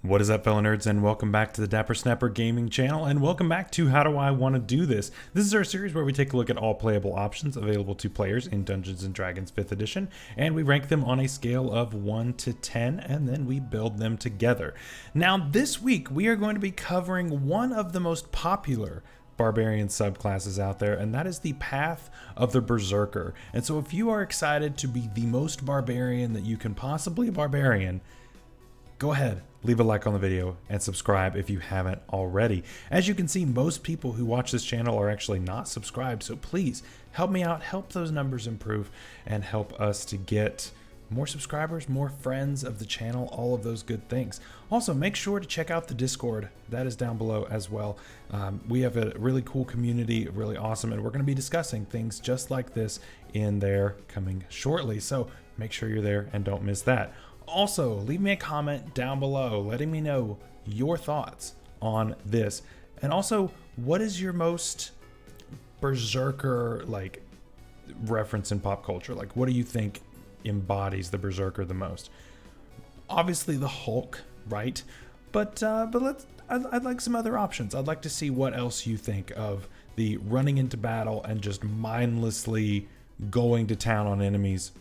What is up, fellow nerds, and welcome back to the Dapper Snapper Gaming channel, and welcome back to How Do I Want to Do This? This is our series where we take a look at all playable options available to players in Dungeons & Dragons 5th edition, and we rank them on a scale of 1 to 10, and then we build them together. Now, this week, we are going to be covering one of the most popular barbarian subclasses out there, and that is the Path of the Berserker. And so if you are excited to be the most barbarian that you can possibly barbarian, go ahead, leave a like on the video and subscribe if you haven't already. As you can see, most people who watch this channel are actually not subscribed, so please help me out, help those numbers improve, and help us to get more subscribers, more friends of the channel, all of those good things. Also, make sure to check out the Discord. That is down below as well. We have a really cool community, really awesome, and we're going to be discussing things just like this in there coming shortly. So make sure you're there and don't miss that. Also, leave me a comment down below letting me know your thoughts on this. And also, what is your most Berserker reference in pop culture? Like, what do you think embodies the Berserker the most? Obviously the Hulk, right? But I'd like some other options. I'd like to see what else you think of the running into battle and just mindlessly going to town on enemies.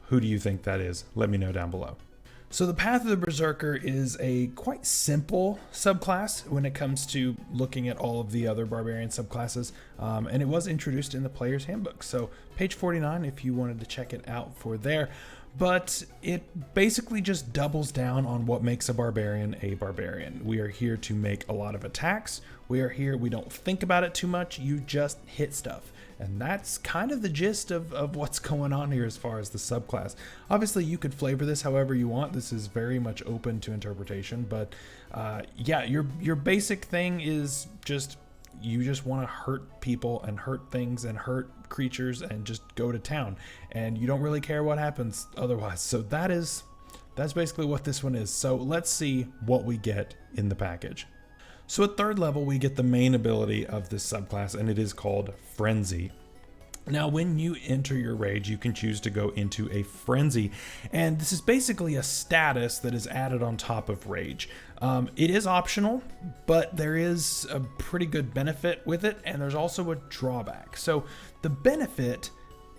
Who do you think that is? Let me know down below. So the Path of the Berserker is a quite simple subclass when it comes to looking at all of the other barbarian subclasses, and it was introduced in the player's handbook. So page 49 if you wanted to check it out for there. But it basically just doubles down on what makes a barbarian a barbarian. We are here to make a lot of attacks. We don't think about it too much. You just hit stuff. And that's kind of the gist of what's going on here as far as the subclass. Obviously, you could flavor this however you want. This is very much open to interpretation. But yeah, your basic thing is you just want to hurt people and hurt things and hurt creatures and just go to town. And you don't really care what happens otherwise. So that's basically what this one is. So let's see what we get in the package. So at third level, we get the main ability of this subclass, and it is called Frenzy. Now, when you enter your rage, you can choose to go into a frenzy, and this is basically a status that is added on top of rage. It is optional, but there is a pretty good benefit with it, and there's also a drawback. So the benefit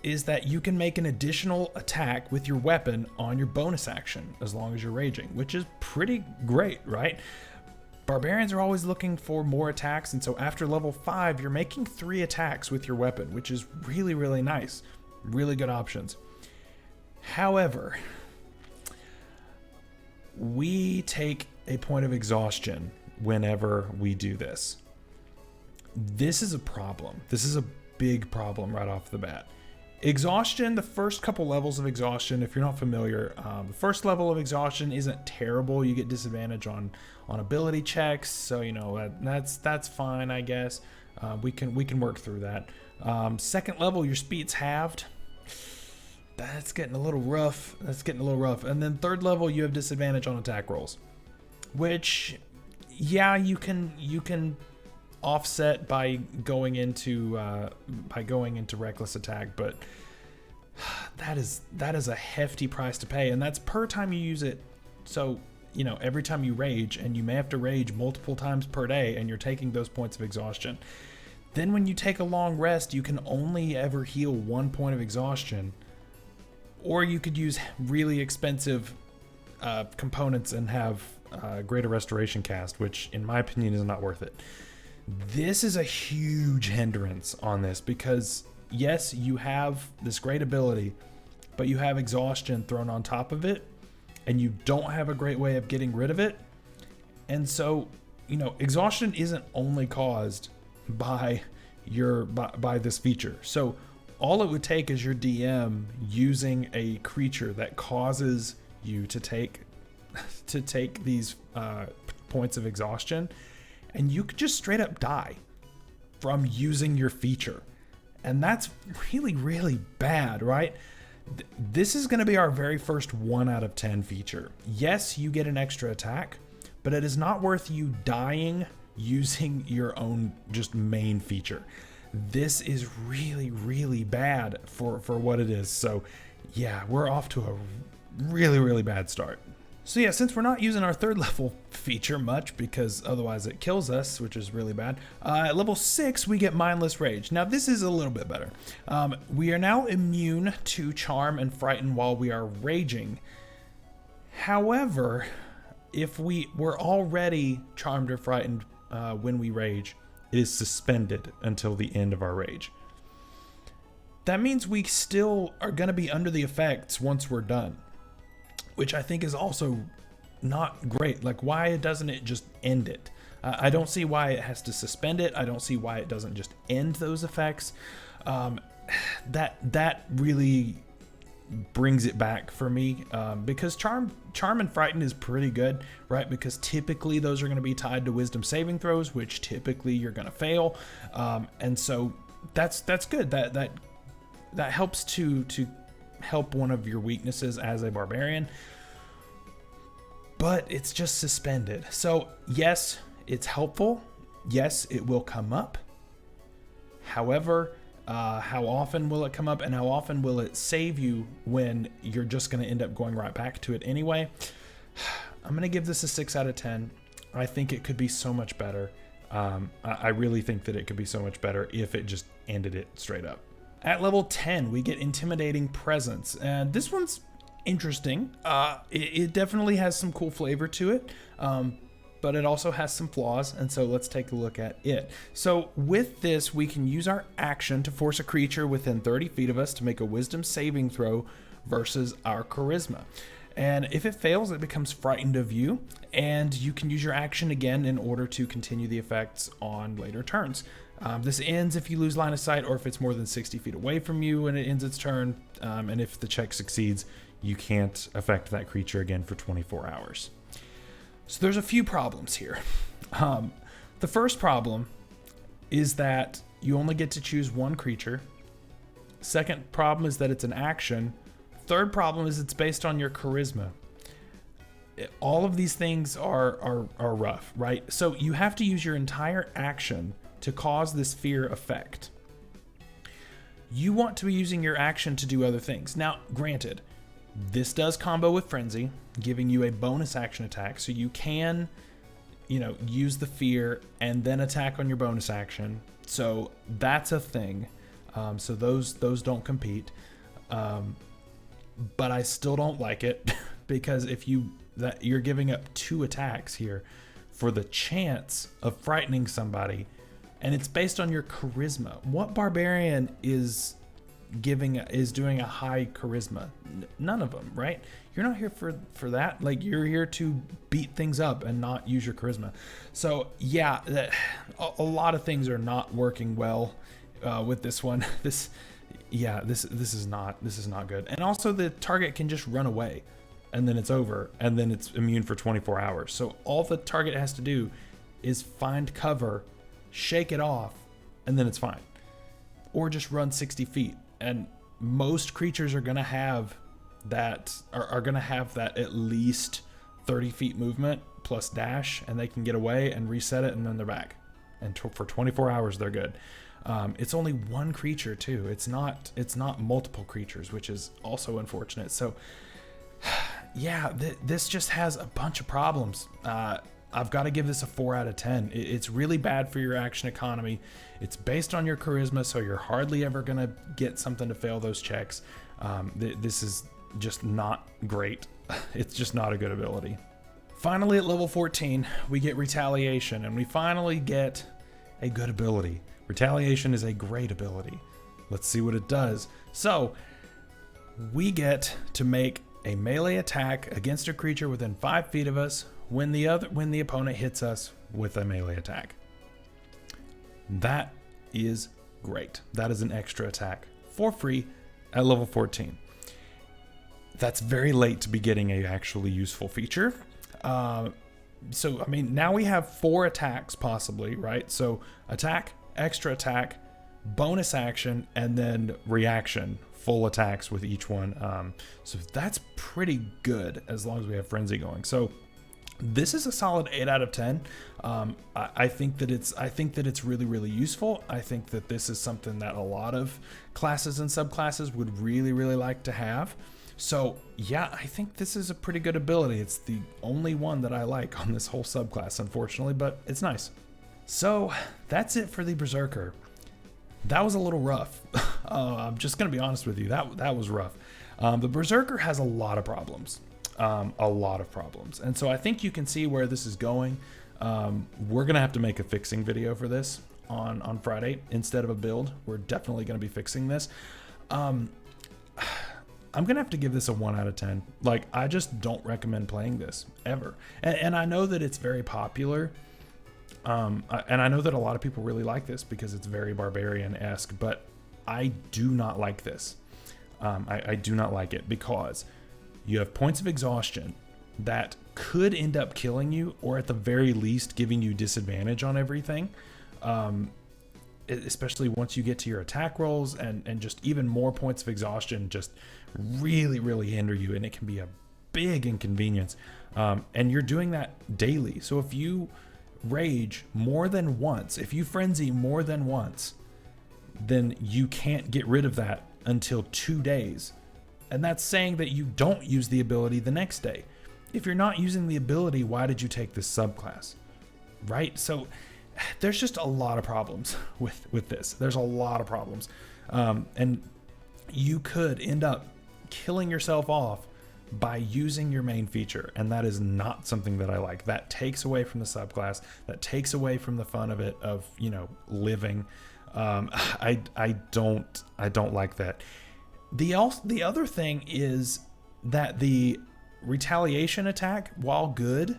is that you can make an additional attack with your weapon on your bonus action as long as you're raging, which is pretty great, right? Barbarians are always looking for more attacks, and so after level 5, you're making 3 attacks with your weapon, which is really, really nice. Really good options. However, we take a point of exhaustion whenever we do this. This is a problem. This is a big problem right off the bat. Exhaustion, the first couple levels of exhaustion, if you're not familiar, the first level of exhaustion isn't terrible. You get disadvantage on ability checks, so you know that's fine, I guess. We can work through that. Second level, your speed's halved. That's getting a little rough. And then third level, you have disadvantage on attack rolls, which, yeah, you can offset by going into reckless attack, but that is a hefty price to pay, and that's per time you use it. So you know, every time you rage, and you may have to rage multiple times per day, and you're taking those points of exhaustion. Then when you take a long rest, you can only ever heal 1 point of exhaustion, or you could use really expensive components and have greater restoration cast, which in my opinion is not worth it. This is a huge hindrance on this because yes, you have this great ability, but you have exhaustion thrown on top of it, and you don't have a great way of getting rid of it. And so, you know, exhaustion isn't only caused by this feature. So all it would take is your DM using a creature that causes you to take these points of exhaustion, and you could just straight up die from using your feature. And that's really, really bad, right? This is going to be our very first 1 out of 10 feature. Yes, you get an extra attack, but it is not worth you dying using your own just main feature. This is really, really bad for what it is. So yeah, we're off to a really, really bad start. So yeah, since we're not using our 3rd level feature much, because otherwise it kills us, which is really bad, at level 6 we get Mindless Rage. Now this is a little bit better. We are now immune to Charm and Frighten while we are raging. However, if we were already charmed or frightened when we rage, it is suspended until the end of our rage. That means we still are going to be under the effects once we're done, which I think is also not great. Like, why doesn't it just end it? I don't see why it has to suspend it. I don't see why it doesn't just end those effects. That really brings it back for me, because charm and frighten is pretty good, right? Because typically those are going to be tied to wisdom saving throws, which typically you're going to fail, and so that's good. That helps to help one of your weaknesses as a barbarian, but it's just suspended. So yes, it's helpful. Yes, it will come up. However, how often will it come up, and how often will it save you when you're just going to end up going right back to it anyway? I'm going to give this a 6 out of 10. I think it could be so much better. I really think that it could be so much better if it just ended it straight up. At level 10, we get Intimidating Presence, and this one's interesting. It definitely has some cool flavor to it, but it also has some flaws, and so let's take a look at it. So with this, we can use our action to force a creature within 30 feet of us to make a wisdom saving throw versus our charisma. And if it fails, it becomes frightened of you, and you can use your action again in order to continue the effects on later turns. This ends if you lose line of sight, or if it's more than 60 feet away from you and it ends its turn, and if the check succeeds, you can't affect that creature again for 24 hours. So there's a few problems here. The first problem is that you only get to choose one creature. Second problem is that it's an action. Third problem is it's based on your charisma. All of these things are rough, right? So you have to use your entire action to cause this fear effect. You want to be using your action to do other things. Now, granted, this does combo with Frenzy, giving you a bonus action attack, so you can, use the fear and then attack on your bonus action. So that's a thing. So those don't compete. But I still don't like it because if you're giving up 2 attacks here for the chance of frightening somebody, and it's based on your charisma. What barbarian is doing a high charisma? None of them, right? You're not here for that. Like, you're here to beat things up and not use your charisma. So yeah, a lot of things are not working well with this one. This is not good. And also the target can just run away, and then it's over, and then it's immune for 24 hours. So all the target has to do is find cover, shake it off, and then it's fine. Or just run 60 feet. And most creatures are going to have that, at least 30 feet movement plus dash, and they can get away and reset it, and then they're back. And for 24 hours, they're good. It's only one creature too. It's not multiple creatures, which is also unfortunate. So yeah, this just has a bunch of problems. I've got to give this a 4 out of 10. It's really bad for your action economy. It's based on your charisma, so you're hardly ever going to get something to fail those checks. This is just not great. It's just not a good ability. Finally, at level 14, we get Retaliation, and we finally get a good ability. Retaliation is a great ability. Let's see what it does. So, we get to make a melee attack against a creature within 5 feet of us when the opponent hits us with a melee attack. That is great. That is an extra attack for free at level 14. That's very late to be getting a actually useful feature. So, I mean, now we have 4 attacks possibly, right? So, attack, extra attack, bonus action, and then reaction, full attacks with each one. So that's pretty good as long as we have Frenzy going. So this is a solid 8 out of 10. I think that it's really, really useful. I think that this is something that a lot of classes and subclasses would really, really like to have. So yeah, I think this is a pretty good ability. It's the only one that I like on this whole subclass, unfortunately, but it's nice. So that's it for the Berserker. That was a little rough. I'm just gonna be honest with you. That was rough. The Berserker has a lot of problems. And so I think you can see where this is going. We're gonna have to make a fixing video for this on Friday instead of a build. We're definitely gonna be fixing this. I'm gonna have to give this a 1 out of 10. Like, I just don't recommend playing this ever. And I know that it's very popular. And I know that a lot of people really like this because it's very barbarian-esque, but I do not like this. I do not like it because you have points of exhaustion that could end up killing you, or at the very least giving you disadvantage on everything. Especially once you get to your attack rolls, and just even more points of exhaustion just really hinder you, and it can be a big inconvenience. And you're doing that daily. So if you rage more than once, if you frenzy more than once, then you can't get rid of that until 2 days. And that's saying that you don't use the ability the next day. If you're not using the ability, why did you take this subclass? Right? So there's just a lot of problems with this. There's a lot of problems. And you could end up killing yourself off by using your main feature, and that is not something that I like. That takes away from the subclass. That takes away from the fun of it, of, you know, living. I don't like that. The other thing is that the retaliation attack, while good,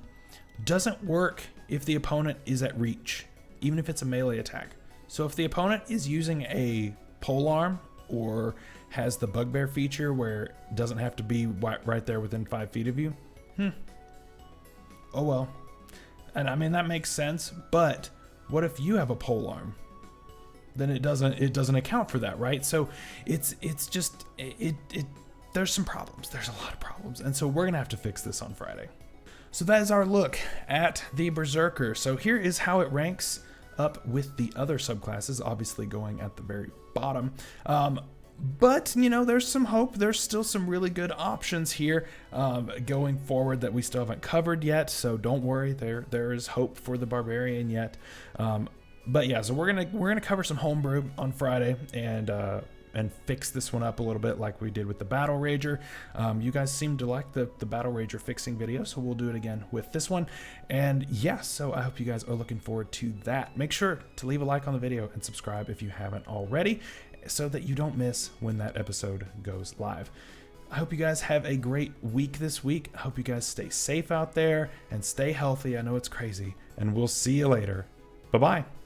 doesn't work if the opponent is at reach, even if it's a melee attack. So if the opponent is using a polearm or has the bugbear feature where it doesn't have to be right there within 5 feet of you, oh well. And I mean, that makes sense, but what if you have a polearm? Then it doesn't account for that, right? So it's just there's some problems. There's a lot of problems, and so we're gonna have to fix this on Friday. So that is our look at the Berserker. So here is how it ranks up with the other subclasses, obviously going at the very bottom. But, you know, there's some hope. There's still some really good options here going forward that we still haven't covered yet. So don't worry, there is hope for the Barbarian yet. But yeah, so we're gonna cover some homebrew on Friday and fix this one up a little bit like we did with the Battle Rager. You guys seem to like the Battle Rager fixing video, so we'll do it again with this one. And yeah, so I hope you guys are looking forward to that. Make sure to leave a like on the video and subscribe if you haven't already, so that you don't miss when that episode goes live. I hope you guys have a great week this week. I hope you guys stay safe out there and stay healthy. I know it's crazy, and we'll see you later. Bye-bye.